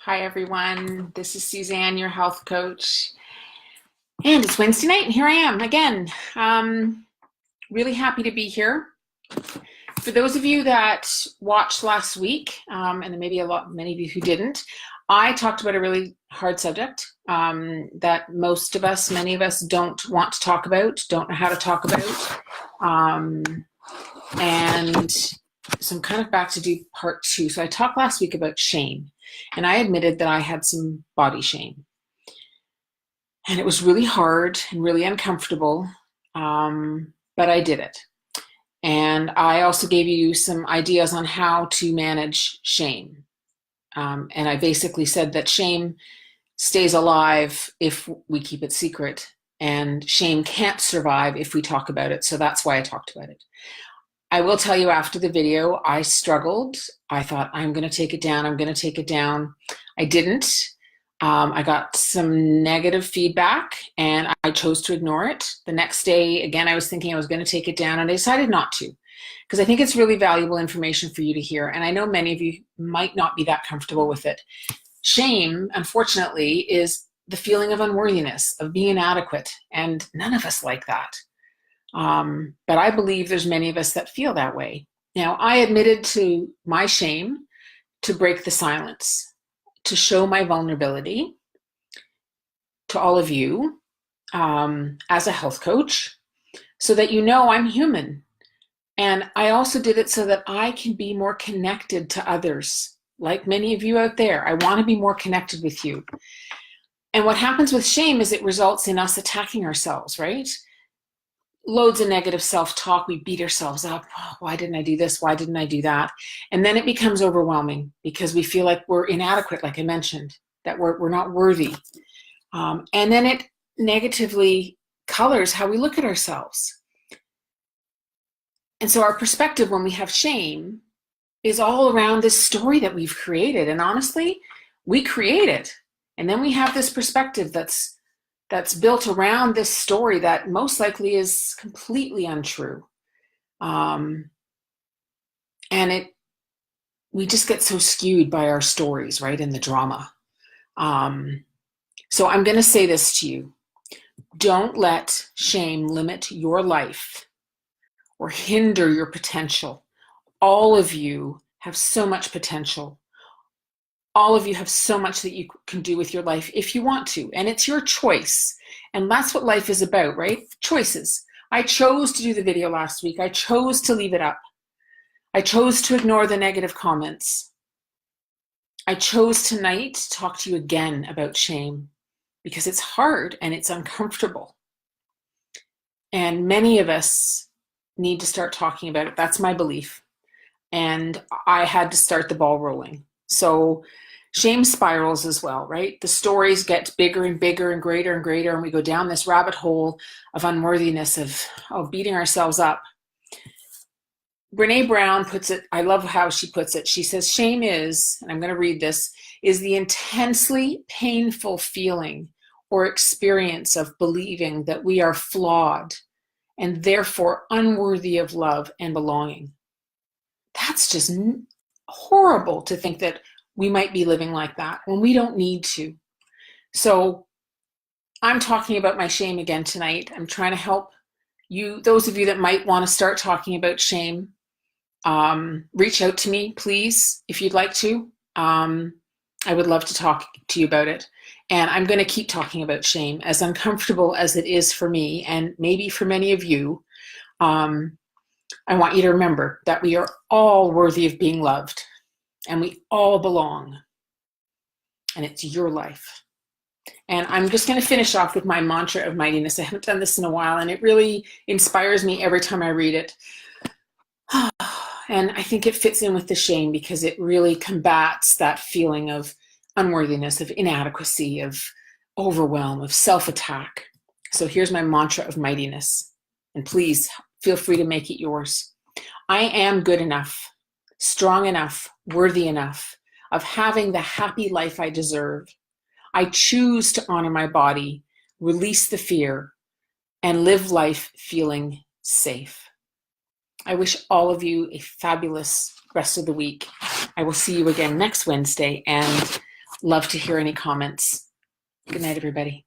Hi, everyone. This is Suzanne, your health coach. And it's Wednesday night, and here I am again. Really happy to be here. For those of you that watched last week, and maybe many of you who didn't, I talked about a really hard subject that many of us don't want to talk about, don't know how to talk about. And so I'm kind of back to do part two. So I talked last week about shame, and I admitted that I had some body shame. And it was really hard and really uncomfortable, but I did it. And I also gave you some ideas on how to manage shame. And I basically said that shame stays alive if we keep it secret, and shame can't survive if we talk about it. So that's why I talked about it. I will tell you, after the video, I struggled. I thought, I'm going to take it down. I'm going to take it down. I didn't. I got some negative feedback and I chose to ignore it. The next day, again, I was thinking I was going to take it down, and I decided not to, because I think it's really valuable information for you to hear. And I know many of you might not be that comfortable with it. Shame, unfortunately, is the feeling of unworthiness, of being inadequate, and none of us like that. But I believe there's many of us that feel that way. Now, I admitted to my shame to break the silence, to show my vulnerability to all of you as a health coach, so that you know I'm human. And I also did it so that I can be more connected to others, like many of you out there. I want to be more connected with you. And what happens with shame is it results in us attacking ourselves, right? Loads of negative self-talk. We beat ourselves up. Oh, why didn't I do this? Why didn't I do that? And then it becomes overwhelming because we feel like we're inadequate, like I mentioned, that we're not worthy. And then it negatively colors how we look at ourselves. And so our perspective when we have shame is all around this story that we've created. And honestly, we create it. And then we have this perspective that's built around this story that most likely is completely untrue. And we just get so skewed by our stories, right, and the drama. So I'm going to say this to you. Don't let shame limit your life or hinder your potential. All of you have so much potential. All of you have so much that you can do with your life if you want to, and it's your choice. And that's what life is about, right? Choices. I chose to do the video last week. I chose to leave it up. I chose to ignore the negative comments. I chose tonight to talk to you again about shame, because it's hard and it's uncomfortable. And many of us need to start talking about it. That's my belief. And I had to start the ball rolling. So shame spirals as well, right? The stories get bigger and bigger and greater, and we go down this rabbit hole of unworthiness, of beating ourselves up. Brene Brown puts it, I love how she puts it. She says, shame is, and I'm going to read this, is the intensely painful feeling or experience of believing that we are flawed and therefore unworthy of love and belonging. That's just horrible to think that we might be living like that when we don't need to. So I'm talking about my shame again tonight. I'm trying to help you, those of you that might want to start talking about shame. Reach out to me, please, if you'd like to. I would love to talk to you about it. And I'm going to keep talking about shame, as uncomfortable as it is for me, and maybe for many of you. I want you to remember that we are all worthy of being loved, and we all belong, and it's your life. And I'm just going to finish off with my mantra of mightiness. I haven't done this in a while, and it really inspires me every time I read it. And I think it fits in with the shame because it really combats that feeling of unworthiness, of inadequacy, of overwhelm, of self-attack. So here's my mantra of mightiness. And please feel free to make it yours. I am good enough, strong enough, worthy enough of having the happy life I deserve. I choose to honor my body, release the fear, and live life feeling safe. I wish all of you a fabulous rest of the week. I will see you again next Wednesday, and Love to hear any comments. Good night, everybody.